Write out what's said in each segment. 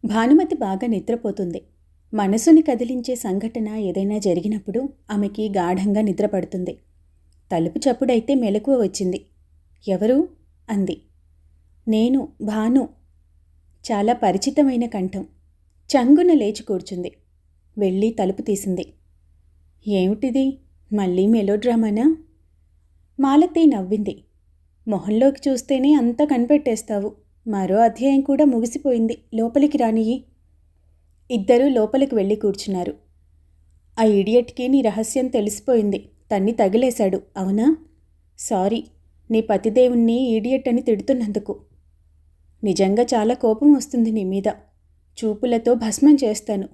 భానుమతి బాగా నిద్రపోతుంది. మనసుని కదిలించే సంఘటన ఏదైనా జరిగినప్పుడు ఆమెకి గాఢంగా నిద్రపడుతుంది. తలుపు చప్పుడైతే మెలకువ వచ్చింది. ఎవరు? అంది. నేను, భాను. చాలా పరిచితమైన కంఠం. చంగున లేచి కూర్చుంది. వెళ్ళి తలుపు తీసింది. ఏమిటిది? మళ్ళీ మెలోడ్రామానా? మాలతి నవ్వింది. మొహంలోకి చూస్తేనే అంతా కనిపెట్టేస్తావు. మరో అధ్యాయం కూడా ముగిసిపోయింది. లోపలికి రానియ్యి. ఇద్దరూ లోపలికి వెళ్ళి కూర్చున్నారు. ఆ ఇడియట్కి నీ రహస్యం తెలిసిపోయింది. తన్ని తగిలేశాడు, అవునా? సారీ, నీ పతిదేవుణ్ణి ఈడియట్ అని తిడుతున్నందుకు. నిజంగా చాలా కోపం వస్తుంది నీ మీద. చూపులతో భస్మం చేస్తాను.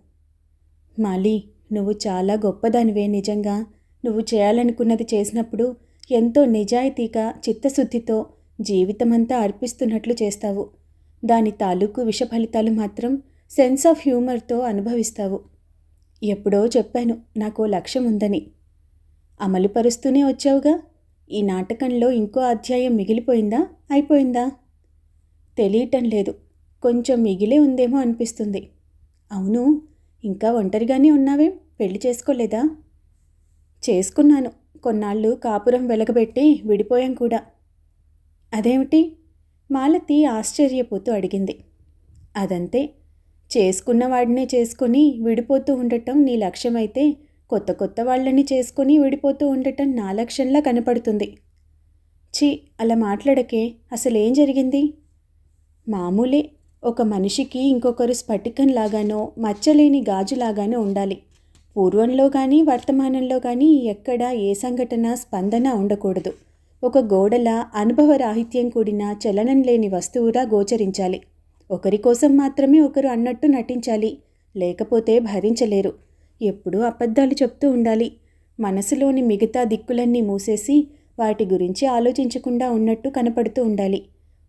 మాలి, నువ్వు చాలా గొప్పదానివే. నిజంగా నువ్వు చేయాలనుకున్నది చేసినప్పుడు ఎంతో నిజాయితీగా, చిత్తశుద్ధితో జీవితమంతా అర్పిస్తున్నట్లు చేస్తావు. దాని తాలూకు విష ఫలితాలు మాత్రం సెన్స్ ఆఫ్ హ్యూమర్తో అనుభవిస్తావు. ఎప్పుడో చెప్పాను నాకో లక్ష్యం ఉందని. అమలుపరుస్తూనే వచ్చావుగా. ఈ నాటకంలో ఇంకో అధ్యాయం మిగిలిపోయిందా, అయిపోయిందా? తెలియటం లేదు. కొంచెం మిగిలే ఉందేమో అనిపిస్తుంది. అవును, ఇంకా ఒంటరిగానే ఉన్నావేం? పెళ్లి చేసుకోలేదా? చేసుకున్నాను. కొన్నాళ్ళు కాపురం వెలగబెట్టి విడిపోయాం కూడా. అదేమిటి? మాలతి ఆశ్చర్యపోతూ అడిగింది. అదంతే. చేసుకున్నవాడినే చేసుకొని విడిపోతూ ఉండటం నీ లక్ష్యమైతే, కొత్త కొత్త వాళ్ళని చేసుకొని విడిపోతూ ఉండటం నా లక్ష్యంలా కనపడుతుంది. ఛీ, అలా మాట్లాడకే. అసలేం జరిగింది? మామూలే. ఒక మనిషికి ఇంకొకరు స్ఫటికంలాగానో మచ్చలేని గాజులాగానో ఉండాలి. పూర్వంలో కానీ వర్తమానంలో కానీ ఎక్కడా ఏ సంఘటన స్పందన ఉండకూడదు. ఒక గోడల అనుభవరాహిత్యం కూడిన చలనం లేని వస్తువులా గోచరించాలి. ఒకరి కోసం మాత్రమే ఒకరు అన్నట్టు నటించాలి. లేకపోతే భరించలేరు. ఎప్పుడూ అబద్ధాలు చెప్తూ ఉండాలి. మనసులోని మిగతా దిక్కులన్నీ మూసేసి వాటి గురించి ఆలోచించకుండా ఉన్నట్టు కనపడుతూ ఉండాలి.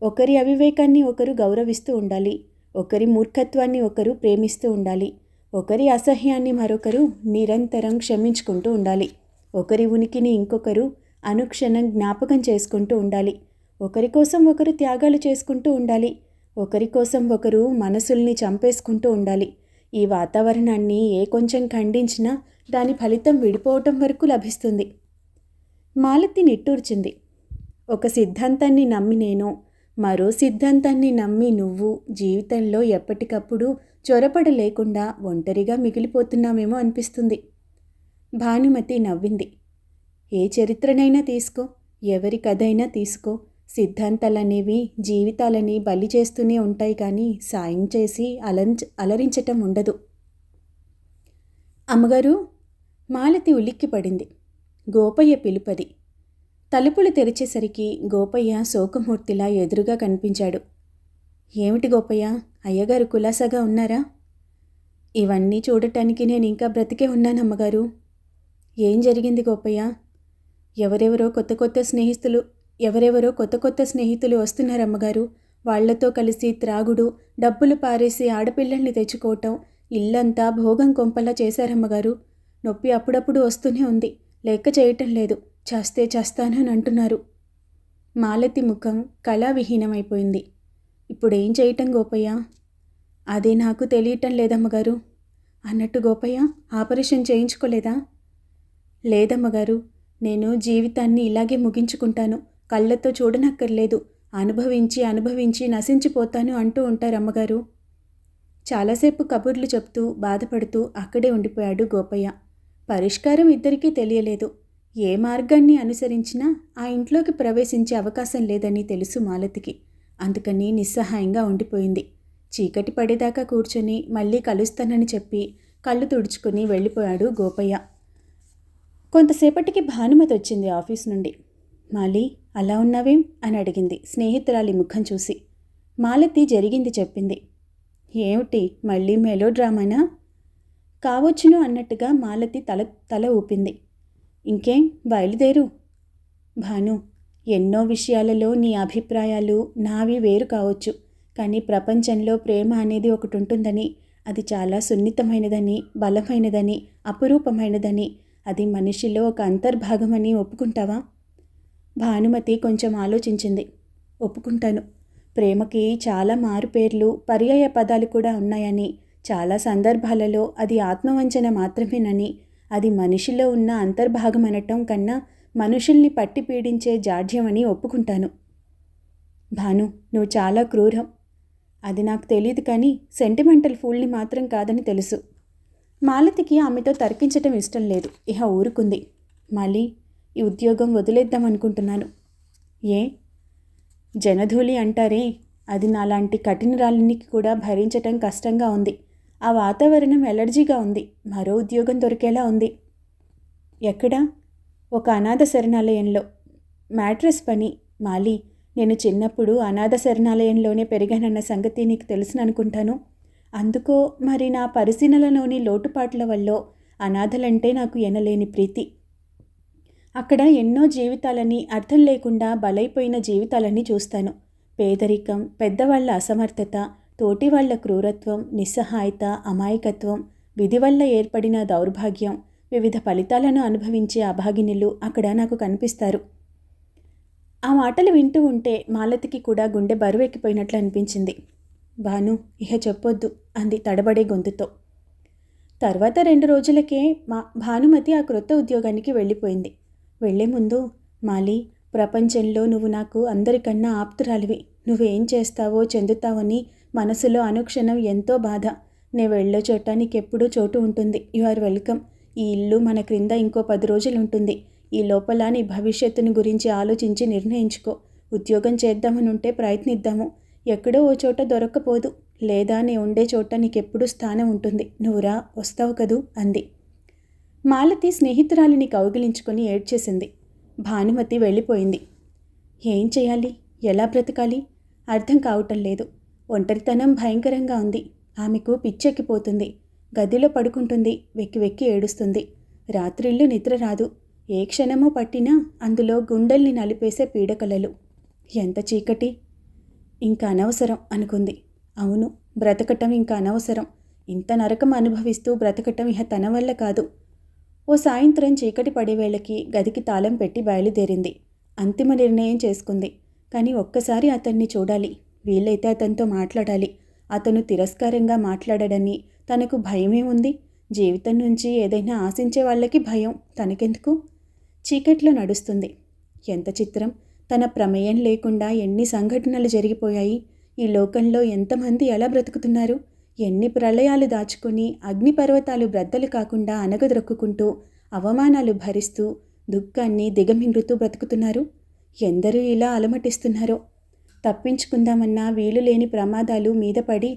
ఒకరి అవివేకాన్ని ఒకరు గౌరవిస్తూ ఉండాలి. ఒకరి మూర్ఖత్వాన్ని ఒకరు ప్రేమిస్తూ ఉండాలి. ఒకరి అసహ్యాన్ని మరొకరు నిరంతరం క్షమించుకుంటూ ఉండాలి. ఒకరి ఉనికిని ఇంకొకరు అనుక్షణం జ్ఞాపకం చేసుకుంటూ ఉండాలి. ఒకరి కోసం ఒకరు త్యాగాలు చేసుకుంటూ ఉండాలి. ఒకరి కోసం ఒకరు మనసుల్ని చంపేసుకుంటూ ఉండాలి. ఈ వాతావరణాన్ని ఏ కొంచెం ఖండించినా దాని ఫలితం విడిపోవటం వరకు లభిస్తుంది. మాలతి నిట్టూర్చింది. ఒక సిద్ధాంతాన్ని నమ్మి నేను, మరో సిద్ధాంతాన్ని నమ్మి నువ్వు జీవితంలో ఎప్పటికప్పుడు చొరపడ లేకుండా ఒంటరిగా మిగిలిపోతున్నామేమో అనిపిస్తుంది. భానుమతి నవ్వింది. ఏ చరిత్రనైనా తీసుకో, ఎవరి కథైనా తీసుకో, సిద్ధాంతాలనేవి జీవితాలని బలి చేస్తూనే ఉంటాయి కానీ సాయం చేసి అలరించటం ఉండదు. అమ్మగారు! మాలతి ఉలిక్కిపడింది. గోపయ్య పిలుపది. తలుపులు తెరిచేసరికి గోపయ్య శోకమూర్తిలా ఎదురుగా కనిపించాడు. ఏమిటి గోపయ్య, అయ్యగారు కులాసాగా ఉన్నారా? ఇవన్నీ చూడటానికి నేను ఇంకా బ్రతికే ఉన్నానమ్మగారు. ఏం జరిగింది గోపయ్య? ఎవరెవరో కొత్త కొత్త స్నేహితులు వస్తున్నారమ్మగారు. వాళ్లతో కలిసి త్రాగుడు, డబ్బులు పారేసి ఆడపిల్లల్ని తెచ్చుకోవటం, ఇల్లంతా భోగం కొంపలా చేశారమ్మగారు. నొప్పి అప్పుడప్పుడు వస్తూనే ఉంది. లెక్క చేయటం లేదు. చస్తే చస్తానని అంటున్నారు. మాలతి ముఖం కళావిహీనమైపోయింది. ఇప్పుడేం చేయటం గోపయ్య? అదే నాకు తెలియటం లేదమ్మగారు. అన్నట్టు గోపయ్య ఆపరేషన్ చేయించుకోలేదా? లేదమ్మగారు, నేను జీవితాన్ని ఇలాగే ముగించుకుంటాను. కళ్ళతో చూడనక్కర్లేదు. అనుభవించి అనుభవించి నశించిపోతాను అంటూ ఉంటారమ్మగారు. చాలాసేపు కబుర్లు చెప్తూ బాధపడుతూ అక్కడే ఉండిపోయాడు గోపయ్య. పరిష్కారం ఇద్దరికీ తెలియలేదు. ఏ మార్గాన్ని అనుసరించినా ఆ ఇంట్లోకి ప్రవేశించే అవకాశం లేదని తెలుసు మాలతికి. అందుకని నిస్సహాయంగా ఉండిపోయింది. చీకటి పడేదాకా కూర్చొని మళ్ళీ కలుస్తానని చెప్పి కళ్ళు తుడుచుకుని వెళ్ళిపోయాడు గోపయ్య. కొంతసేపటికి భానుమతి వచ్చింది ఆఫీస్ నుండి. మాలి, అలా ఉన్నావేం అని అడిగింది స్నేహితురాలి ముఖం చూసి. మాలతి జరిగింది చెప్పింది. ఏమిటి, మళ్ళీ మెలోడ్రామానా? కావచ్చును అన్నట్టుగా మాలతి తల ఊపింది. ఇంకేం, బయలుదేరు. భాను, ఎన్నో విషయాలలో నీ అభిప్రాయాలు నావి వేరు కావచ్చు. కానీ ప్రపంచంలో ప్రేమ అనేది ఒకటి ఉంటుందని, అది చాలా సున్నితమైనదని, బలమైనదని, అపురూపమైనదని, అది మనిషిలో ఒక అంతర్భాగమని ఒప్పుకుంటావా? భానుమతి కొంచెం ఆలోచించింది. ఒప్పుకుంటాను. ప్రేమకి చాలా మారుపేర్లు, పర్యాయ పదాలు కూడా ఉన్నాయని, చాలా సందర్భాలలో అది ఆత్మవంచన మాత్రమేనని, అది మనిషిలో ఉన్న అంతర్భాగమనటం కన్నా మనుషుల్ని పట్టి పీడించే జాడ్యమని ఒప్పుకుంటాను. భాను, నువ్వు చాలా క్రూరం. అది నాకు తెలియదు, కానీ సెంటిమెంటల్ ఫూల్ని మాత్రం కాదని తెలుసు. మాలతికి ఆమెతో తర్కించటం ఇష్టం లేదు. ఇహ ఊరుకుంది. మళ్ళీ ఈ ఉద్యోగం వదిలేద్దామనుకుంటున్నాను. ఏ? జనధూళి అంటారే, అది నాలాంటి కఠినరాలినికి కూడా భరించటం కష్టంగా ఉంది. ఆ వాతావరణం ఎలర్జీగా ఉంది. మరో ఉద్యోగం దొరికేలా ఉంది. ఎక్కడా? ఒక అనాథ శరణాలయంలో. మ్యాట్రెస్ పని. మాలి, నేను చిన్నప్పుడు అనాథ శరణాలయంలోనే పెరిగానన్న సంగతి నీకు తెలుసుననుకుంటాను. అందుకో మరి నా పరిశీలనలోని లోటుపాట్ల వల్ల అనాథలంటే నాకు ఎనలేని ప్రీతి. అక్కడ ఎన్నో జీవితాలని, అర్థం లేకుండా బలైపోయిన జీవితాలని చూస్తాను. పేదరికం, పెద్దవాళ్ల అసమర్థత, తోటివాళ్ల క్రూరత్వం, నిస్సహాయత, అమాయకత్వం, విధి వల్ల ఏర్పడిన దౌర్భాగ్యం, వివిధ ఫలితాలను అనుభవించే అభాగినులు అక్కడ నాకు కనిపిస్తారు. ఆ మాటలు వింటూ ఉంటే మాలతికి కూడా గుండె బరువెక్కిపోయినట్లు అనిపించింది. భాను, ఇహ చెప్పొద్దు అంది తడబడే గొంతుతో. తర్వాత 2 రోజులకే భానుమతి ఆ క్రొత్త ఉద్యోగానికి వెళ్ళిపోయింది. వెళ్లే ముందు, మాలి, ప్రపంచంలో నువ్వు నాకు అందరికన్నా ఆప్తురాలివి. నువ్వేం చేస్తావో చెందుతావని మనసులో అనుక్షణం ఎంతో బాధ. నే వెళ్ళే చోట నీకెప్పుడూ చోటు ఉంటుంది. You are welcome. ఈ ఇల్లు మన క్రింద ఇంకో 10 రోజులు ఉంటుంది. ఈ లోపల నీ భవిష్యత్తుని గురించి ఆలోచించి నిర్ణయించుకో. ఉద్యోగం చేద్దామనుంటే ప్రయత్నిద్దాము. ఎక్కడో ఓ చోట దొరక్కపోదు. లేదా నే ఉండే చోట నీకెప్పుడూ స్థానం ఉంటుంది. నువ్వురా, వస్తావు కదూ అంది. మాలతి స్నేహితురాలిని కౌగిలించుకొని ఏడ్చేసింది. భానుమతి వెళ్ళిపోయింది. ఏం చేయాలి? ఎలా బ్రతకాలి? అర్థం కావటం లేదు. ఒంటరితనం భయంకరంగా ఉంది. ఆమెకు పిచ్చెక్కిపోతుంది. గదిలో పడుకుంటుంది. వెక్కి వెక్కి ఏడుస్తుంది. రాత్రిళ్ళు నిద్ర రాదు. ఏ క్షణమో పట్టినా అందులో గుండెల్ని నలిపేసే పీడకలలు. ఎంత చీకటి! ఇంకా అనవసరం అనుకుంది. అవును, బ్రతకటం ఇంకా అనవసరం. ఇంత నరకం అనుభవిస్తూ బ్రతకటం ఇహ తన వల్ల కాదు. ఓ సాయంత్రం చీకటి పడేవేళకి గదికి తాళం పెట్టి బయలుదేరింది. అంతిమ నిర్ణయం చేసుకుంది. కానీ ఒక్కసారి అతన్ని చూడాలి. వీలైతే అతనితో మాట్లాడాలి. అతను తిరస్కారంగా మాట్లాడడని తనకు భయమే ఉంది. జీవితం నుంచి ఏదైనా ఆశించే వాళ్ళకి భయం, తనకెందుకు? చీకట్లో నడుస్తుంది. ఎంత చిత్రం! తన ప్రమేయం లేకుండా ఎన్ని సంఘటనలు జరిగిపోయాయి. ఈ లోకంలో ఎంతమంది ఎలా బ్రతుకుతున్నారు? ఎన్ని ప్రళయాలు దాచుకుని అగ్నిపర్వతాలు బ్రద్దలు కాకుండా అనగదొక్కుకుంటూ అవమానాలు భరిస్తూ దుఃఖాన్ని దిగమింగుతూ బ్రతుకుతున్నారు. ఎందరూ ఇలా అలమటిస్తున్నారో. తప్పించుకుందామన్నా వీలు లేని ప్రమాదాలు మీద పడి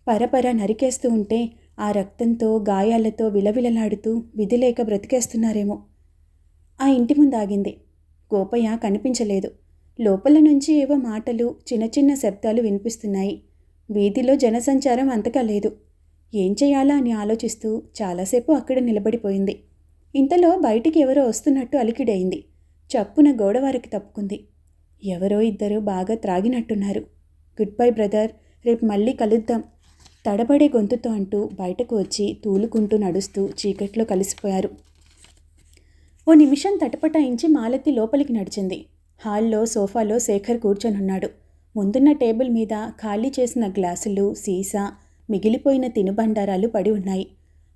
పరపర నరికేస్తూ ఉంటే ఆ రక్తంతో గాయాలతో విలవిలలాడుతూ విధిలేక బ్రతికేస్తున్నారేమో. ఆ ఇంటి ముందు ఆగింది. గోపయ్య కనిపించలేదు. లోపల నుంచి ఏవో మాటలు, చిన్న చిన్న శబ్దాలు వినిపిస్తున్నాయి. వీధిలో జనసంచారం అంతగా లేదు. ఏం చేయాలా అని ఆలోచిస్తూ చాలాసేపు అక్కడ నిలబడిపోయింది. ఇంతలో బయటికి ఎవరో వస్తున్నట్టు అలికిడైంది. చప్పున గోడవారికి తప్పుకుంది. ఎవరో ఇద్దరు బాగా త్రాగినట్టున్నారు. గుడ్ బై బ్రదర్, రేపు మళ్ళీ కలుద్దాం తడబడే గొంతుతో అంటూ బయటకు వచ్చి తూలుకుంటూ నడుస్తూ చీకట్లో కలిసిపోయారు. ఓ నిమిషం తటపటాయించి మాలతి లోపలికి నడిచింది. హాల్లో సోఫాలో శేఖర్ కూర్చొనున్నాడు. ముందున్న టేబుల్ మీద ఖాళీ చేసిన గ్లాసులు, సీసా, మిగిలిపోయిన తినుబండారాలు పడి ఉన్నాయి.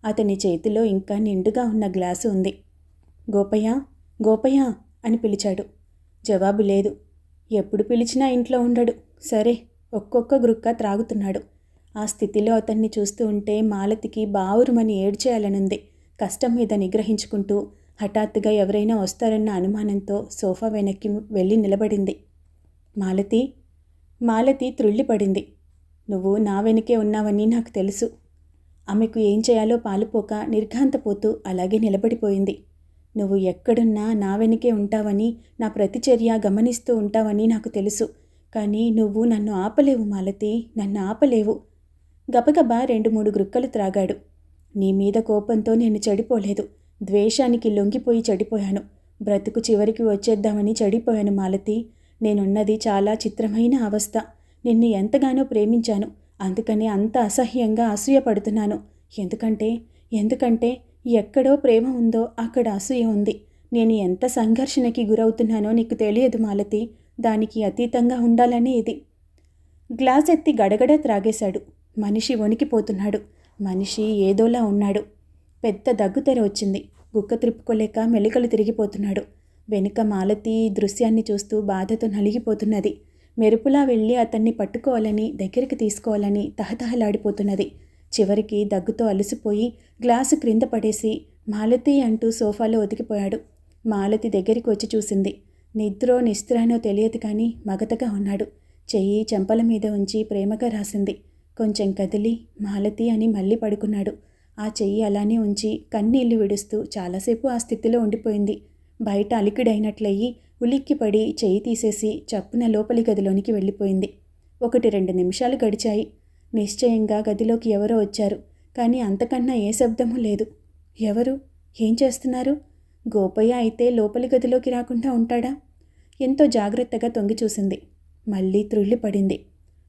అతని చేతిలో ఇంకా నిండుగా ఉన్న గ్లాసు ఉంది. గోపయ్య, గోపయ్య అని పిలిచాడు. జవాబు లేదు. ఎప్పుడు పిలిచినా ఇంట్లో ఉండడు. సరే, ఒక్కొక్క గ్రుక్క త్రాగుతున్నాడు. ఆ స్థితిలో అతన్ని చూస్తూ ఉంటే మాలతికి బావురుమని ఏడ్చేయాలనుంది. కష్టం మీద నిగ్రహించుకుంటూ హఠాత్తుగా ఎవరైనా వస్తారన్న అనుమానంతో సోఫా వెనక్కి వెళ్ళి నిలబడింది. మాలతి, మాలతి త్రుళ్ళిపడింది. నువ్వు నా వెనకే ఉన్నావని నాకు తెలుసు. ఆమెకు ఏం చేయాలో పాలుపోక నిర్ఘాంతపోతూ అలాగే నిలబడిపోయింది. నువ్వు ఎక్కడున్నా నా వెనకే ఉంటావని, నా ప్రతిచర్య గమనిస్తూ ఉంటావని నాకు తెలుసు. కానీ నువ్వు నన్ను ఆపలేవు మాలతి, నన్ను ఆపలేవు. గబగబా 2-3 గ్రుక్కలు త్రాగాడు. నీ మీద కోపంతో నేను చెడిపోలేదు. ద్వేషానికి లొంగిపోయి చెడిపోయాను. బ్రతుకు చివరికి వచ్చేద్దామని చెడిపోయాను మాలతి. నేనున్నది చాలా చిత్రమైన అవస్థ. నిన్ను ఎంతగానో ప్రేమించాను. అందుకని అంత అసహ్యంగా అసూయపడుతున్నాను. ఎందుకంటే ఎక్కడో ప్రేమ ఉందో అక్కడ అసూయ ఉంది. నేను ఎంత సంఘర్షణకి గురవుతున్నానో నీకు తెలియదు మాలతి. దానికి అతీతంగా ఉండాలనే ఇది. గ్లాస్ ఎత్తి గడగడ త్రాగేశాడు. మనిషి వణికిపోతున్నాడు. మనిషి ఏదోలా ఉన్నాడు. పెద్ద దగ్గుతెర వచ్చింది. గుక్క త్రిప్పుకోలేక మెలికలు తిరిగిపోతున్నాడు. వెనుక మాలతి ఈ దృశ్యాన్ని చూస్తూ బాధతో నలిగిపోతున్నది. మెరుపులా వెళ్ళి అతన్ని పట్టుకోవాలని, దగ్గరికి తీసుకోవాలని తహతహలాడిపోతున్నది. చివరికి దగ్గుతో అలసిపోయి గ్లాసు క్రింద పడేసి మాలతి అంటూ సోఫాలో ఒతికిపోయాడు. మాలతి దగ్గరికి వచ్చి చూసింది. నిద్రో నిస్త్రానో తెలియదు కానీ మగతగా ఉన్నాడు. చెయ్యి చెంపల మీద ఉంచి ప్రేమగా రాసింది. కొంచెం కదిలి మాలతి అని మళ్ళీ పడుకున్నాడు. ఆ చెయ్యి అలానే ఉంచి కన్నీళ్లు విడుస్తూ చాలాసేపు ఆ స్థితిలో ఉండిపోయింది. బయట అలికిడైనట్లయి ఉలిక్కిపడి చెయ్యి తీసేసి చప్పున లోపలి గదిలోనికి వెళ్ళిపోయింది. 1-2 నిమిషాలు గడిచాయి. నిశ్చయంగా గదిలోకి ఎవరో వచ్చారు. కానీ అంతకన్నా ఏ శబ్దమూ లేదు. ఎవరు? ఏం చేస్తున్నారు? గోపయ్య అయితే లోపలి గదిలోకి రాకుండా ఉంటాడా? ఎంతో జాగ్రత్తగా తొంగి చూసింది. మళ్ళీ త్రుళ్ళిపడింది.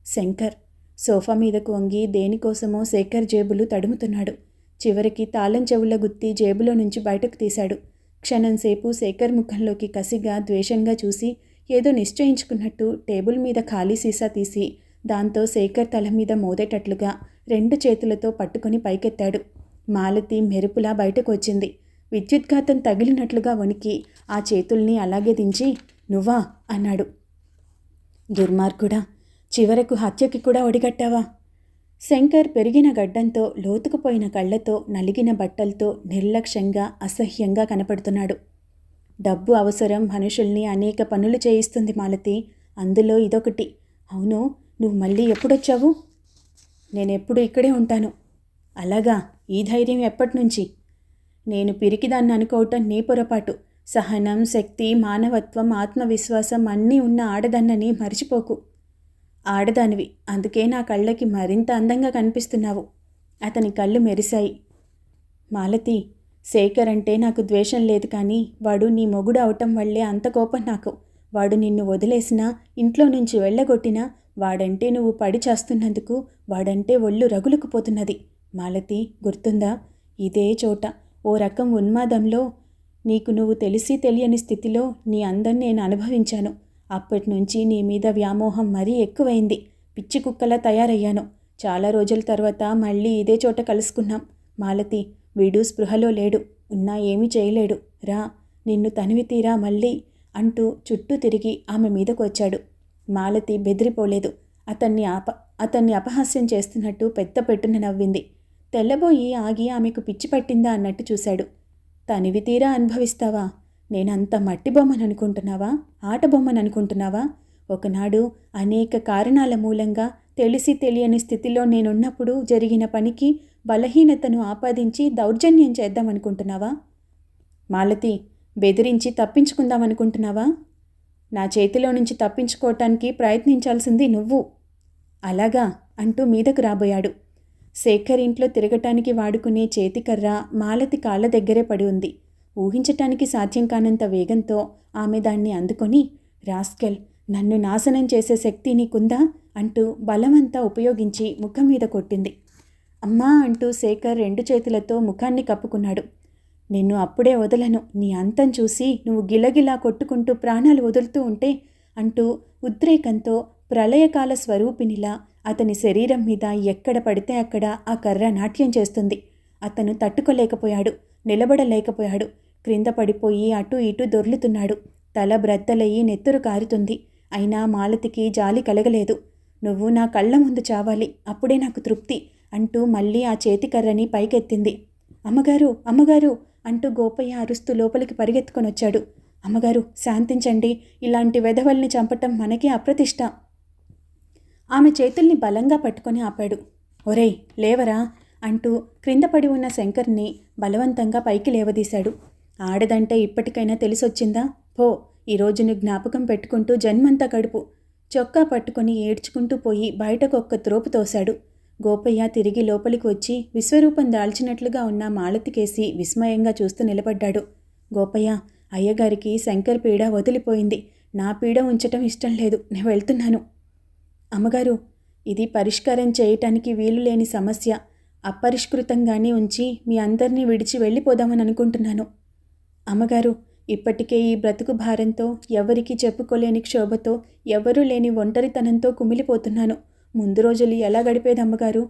శంకర్ సోఫా మీదకు వంగి దేనికోసమో శేఖర్ జేబులు తడుముతున్నాడు. చివరికి తాళం చెవుల గుత్తి జేబులో నుంచి బయటకు తీశాడు. క్షణంసేపు శేఖర్ ముఖంలోకి కసిగా ద్వేషంగా చూసి ఏదో నిశ్చయించుకున్నట్టు టేబుల్ మీద ఖాళీ సీసా తీసి దాంతో శేఖర్ తల మీద మోదేటట్లుగా 2 చేతులతో పట్టుకొని పైకెత్తాడు. మాలతి మెరుపులా బయటకు వచ్చింది. విద్యుద్ఘాతం తగిలినట్లుగా వణికి ఆ చేతుల్ని అలాగే దించి నువ్వా అన్నాడు. దుర్మార్గుడా, చివరకు హత్యకి కూడా ఒడిగట్టావా? శంకర్ పెరిగిన గడ్డంతో, లోతుకుపోయిన కళ్లతో, నలిగిన బట్టలతో నిర్లక్ష్యంగా అసహ్యంగా కనపడుతున్నాడు. డబ్బు అవసరం మనుషుల్ని అనేక పనులు చేయిస్తుంది మాలతి. అందులో ఇదొకటి. అవును, నువ్వు మళ్ళీ ఎప్పుడొచ్చావు? నేనెప్పుడు ఇక్కడే ఉంటాను. అలాగా? ఈ ధైర్యం ఎప్పటినుంచి? నేను పిరికిదాన్ని అనుకోవటం నీ పొరపాటు. సహనం, శక్తి, మానవత్వం, ఆత్మవిశ్వాసం అన్నీ ఉన్న ఆడదన్నని మరిచిపోకు. ఆడదానివి, అందుకే నా కళ్ళకి మరింత అందంగా కనిపిస్తున్నావు. అతని కళ్ళు మెరిశాయి. మాలతి, శేఖర్ అంటే నాకు ద్వేషం లేదు కానీ వాడు నీ మొగుడు అవటం వల్లే అంత కోపం నాకు. వాడు నిన్ను వదిలేసినా, ఇంట్లో నుంచి వెళ్ళగొట్టినా వాడంటే నువ్వు పడి చేస్తున్నందుకు వాడంటే ఒళ్ళు రగులుకుపోతున్నది. మాలతి, గుర్తుందా? ఇదే చోట ఓ రకం ఉన్మాదంలో నీకు నువ్వు తెలిసి తెలియని స్థితిలో నీ అందం నేను అనుభవించాను. అప్పటినుంచి నీ మీద వ్యామోహం మరీ ఎక్కువైంది. పిచ్చి కుక్కలా తయారయ్యాను. చాలా రోజుల తర్వాత మళ్ళీ ఇదే చోట కలుసుకున్నాం. మాలతి, వీడు స్పృహలో లేడు, ఉన్నా ఏమీ చేయలేడు. రా, నిన్ను తనివి తీరా మళ్ళీ అంటూ చుట్టూ తిరిగి ఆమె మీదకు వచ్చాడు. మాలతి బెదిరిపోలేదు. అతన్ని అపహాస్యం చేస్తున్నట్టు పెద్ద పెట్టున నవ్వింది. తెల్లబోయి ఆగి ఆమెకు పిచ్చి పట్టిందా అన్నట్టు చూశాడు. తనివి తీరా అనుభవిస్తావా? నేనంత మట్టి బొమ్మననుకుంటున్నావా? ఆట బొమ్మననుకుంటున్నావా? ఒకనాడు అనేక కారణాల మూలంగా తెలిసి తెలియని స్థితిలో నేనున్నప్పుడు జరిగిన పనికి బలహీనతను ఆపాదించి దౌర్జన్యం చేద్దామనుకుంటున్నావా? మాలతి, బెదిరించి తప్పించుకుందామనుకుంటున్నావా? నా చేతిలో నుంచి తప్పించుకోవటానికి ప్రయత్నించాల్సింది నువ్వు. అలాగా అంటూ మీదకు రాబోయాడు. శేఖర్ ఇంట్లో తిరగటానికి వాడుకునే చేతికర్ర మాలతి కాళ్ళ దగ్గరే పడి ఉంది. ఊహించటానికి సాధ్యం కానంత వేగంతో ఆమె దాన్ని అందుకొని, రాస్కెల్, నన్ను నాశనం చేసే శక్తి నీకుందా అంటూ బలమంతా ఉపయోగించి ముఖం మీద కొట్టింది. అమ్మా అంటూ శేఖర్ 2 చేతులతో ముఖాన్ని కప్పుకున్నాడు. నిన్ను అప్పుడే వదలను. నీ అంతం చూసి నువ్వు గిలగిలా కొట్టుకుంటూ ప్రాణాలు వదులుతూ ఉంటే అంటూ ఉద్రేకంతో ప్రళయకాల స్వరూపినిలా అతని శరీరం మీద ఎక్కడ పడితే అక్కడ ఆ కర్ర నాట్యం చేస్తుంది. అతను తట్టుకోలేకపోయాడు. నిలబడలేకపోయాడు. క్రింద పడిపోయి అటూ ఇటూ దొర్లుతున్నాడు. తల బ్రద్దలయ్యి నెత్తురు కారుతుంది. అయినా మాలతికి జాలి కలగలేదు. నువ్వు నా కళ్ళ ముందు చావాలి, అప్పుడే నాకు తృప్తి అంటూ మళ్ళీ ఆ చేతికర్రని పైకెత్తింది. అమ్మగారు, అమ్మగారు అంటూ గోపయ్య అరుస్తూ లోపలికి పరిగెత్తుకొనొచ్చాడు. అమ్మగారు, శాంతించండి. ఇలాంటి వెధవల్ని చంపటం మనకే అప్రతిష్ట. ఆమె చేతుల్ని బలంగా పట్టుకొని ఆపాడు. ఒరేయ్, లేవరా అంటూ క్రింద పడి ఉన్న శంకర్ని బలవంతంగా పైకి లేవదీశాడు. ఆడదంటే ఇప్పటికైనా తెలిసొచ్చిందా? పో, ఈ రోజును జ్ఞాపకం పెట్టుకుంటూ జన్మంతా గడుపు. చొక్కా పట్టుకొని ఏడ్చుకుంటూ పోయి బయటకు ఒక్క త్రోపు తోశాడు. గోపయ్య తిరిగి లోపలికి వచ్చి విశ్వరూపం దాల్చినట్లుగా ఉన్న మాలతికేసి విస్మయంగా చూస్తూ నిలబడ్డాడు. గోపయ్య, అయ్యగారికి శంకర్ పీడ వదిలిపోయింది. నా పీడ ఉంచటం ఇష్టం లేదు. నేను వెళ్తున్నాను. అమ్మగారు, ఇది పరిష్కారం చేయటానికి వీలు లేని సమస్య. అపరిష్కృతంగానే ఉంచి మీ అందరినీ విడిచి వెళ్ళిపోదామని అనుకుంటున్నాను. అమ్మగారు, ఇప్పటికే ఈ బ్రతుకు భారంతో, ఎవరికీ చెప్పుకోలేని క్షోభతో, ఎవరూ లేని ఒంటరితనంతో కుమిలిపోతున్నాను. ముందు రోజులు ఎలా గడిపేదమ్మగారు?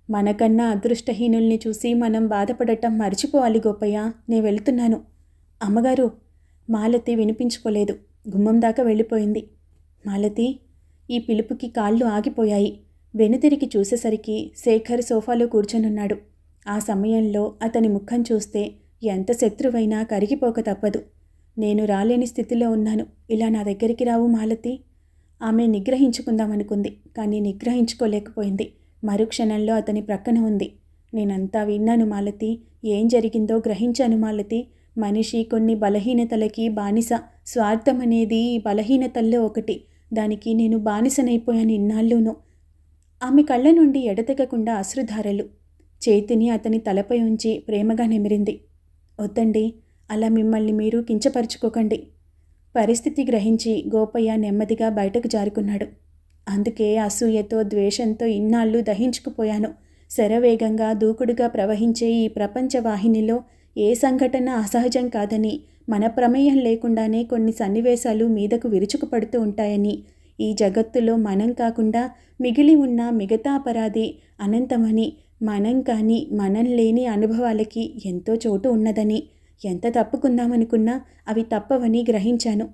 మనకన్నా అదృష్టహీనుల్ని చూసి మనం బాధపడటం మర్చిపోవాలి గోపయ్య. నేను వెళ్తున్నాను. అమ్మగారు. మాలతి వినిపించుకోలేదు. గుమ్మం దాకా వెళ్ళిపోయింది. మాలతి. ఈ పిలుపుకి కాళ్ళు ఆగిపోయాయి. వెనుతిరిగి చూసేసరికి శేఖర్ సోఫాలో కూర్చొనున్నాడు. ఆ సమయంలో అతని ముఖం చూస్తే ఎంత శత్రువైనా కరిగిపోక తప్పదు. నేను రాలేని స్థితిలో ఉన్నాను. ఇలా నా దగ్గరికి రావు మాలతి. ఆమె నిగ్రహించుకుందామనుకుంది, కానీ నిగ్రహించుకోలేకపోయింది. మరుక్షణంలో అతని ప్రక్కన ఉంది. నేనంతా విన్నాను మాలతి. ఏం జరిగిందో గ్రహించాను మాలతి. మనిషి కొన్ని బలహీనతలకి బానిస. స్వార్థం అనేది ఈ బలహీనతల్లో ఒకటి. దానికి నేను బానిసనైపోయాను ఇన్నాళ్ళూనూ. ఆమె కళ్ళ నుండి ఎడతెగకుండా అశ్రుధారలు. చేతిని అతని తలపై ఉంచి ప్రేమగా నిమిరింది. వద్దండి, అలా మిమ్మల్ని మీరు కించపరుచుకోకండి. పరిస్థితి గ్రహించి గోపయ్య నెమ్మదిగా బయటకు జారుకున్నాడు. అందుకే అసూయతో ద్వేషంతో ఇన్నాళ్ళు దహించుకుపోయాను. శరవేగంగా దూకుడుగా ప్రవహించే ఈ ప్రపంచ వాహినిలో ఏ సంఘటన అసహజం కాదని, మన ప్రమేయం లేకుండానే కొన్ని సన్నివేశాలు మీదకు విరుచుకుపడుతూ ఉంటాయని, ఈ జగత్తులో మనం కాకుండా మిగిలి ఉన్న మిగతా అపరాధి అనంతమని, మనం కానీ మనం లేని అనుభవాలకి ఎంతో చోటు ఉన్నదని, ఎంత తప్పుకుందామనుకున్నా అవి తప్పవని గ్రహించాను.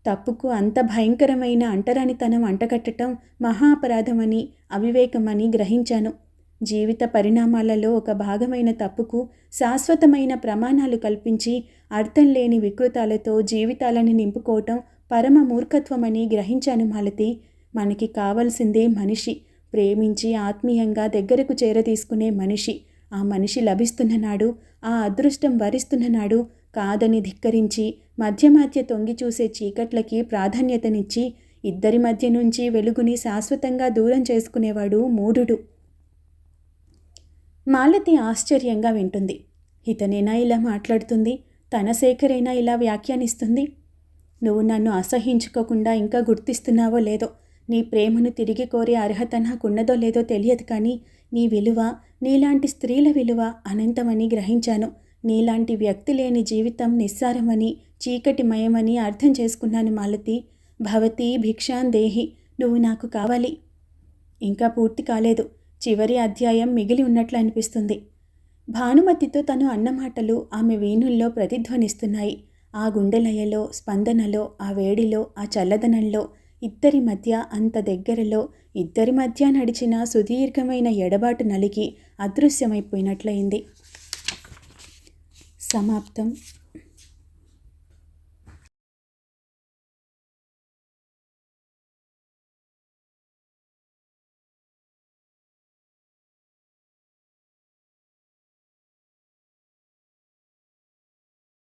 తప్పుకు అంత భయంకరమైన అంటరానితనం అంటగట్టడం మహా అపరాధమని, అవివేకమని గ్రహించాను. జీవిత పరిణామాలలో ఒక భాగమైన తప్పుకు శాశ్వతమైన ప్రమాణాలు కల్పించి అర్థం లేని వికృతాలతో జీవితాలను నింపుకోవటం పరమ మూర్ఖత్వమని గ్రహించాను మాలతి. మనకి కావలసిందే మనిషి. ప్రేమించి ఆత్మీయంగా దగ్గరకు చేరతీసుకునే మనిషి. ఆ మనిషి లభిస్తున్న నాడు, ఆ అదృష్టం వరిస్తున్న నాడు కాదని ధిక్కరించి మధ్య మధ్య తొంగి చూసే చీకట్లకి ప్రాధాన్యతనిచ్చి ఇద్దరి మధ్య నుంచి వెలుగుని శాశ్వతంగా దూరం చేసుకునేవాడు మూఢుడు. మాలతి ఆశ్చర్యంగా వింటుంది. ఇతనేనా ఇలా మాట్లాడుతుంది? తన శేఖరైనా ఇలా వ్యాఖ్యానిస్తుంది? నువ్వు నన్ను అసహించుకోకుండా ఇంకా గుర్తిస్తున్నావో లేదో, నీ ప్రేమను తిరిగి కోరే అర్హత నాకున్నదో లేదో తెలియదు, కానీ నీ విలువ, నీలాంటి స్త్రీల విలువ అనంతమని గ్రహించాను. నీలాంటి వ్యక్తి లేని జీవితం నిస్సారమని, చీకటిమయమని అర్థం చేసుకున్నాను మాలతి. భవతి భిక్షాన్ దేహి. నువ్వు నాకు కావాలి. ఇంకా పూర్తి కాలేదు. చివరి అధ్యాయం మిగిలి ఉన్నట్లు అనిపిస్తుంది. భానుమతితో తను అన్న మాటలు ఆమె వీణుల్లో ప్రతిధ్వనిస్తున్నాయి. ఆ గుండెలయలో, స్పందనలో, ఆ వేడిలో, ఆ చల్లదనంలో, ఇద్దరి మధ్య అంత దగ్గరలో, ఇద్దరి మధ్య నడిచిన సుదీర్ఘమైన ఎడబాటు నలిగి అదృశ్యమైపోయినట్లయింది. సమాప్తం.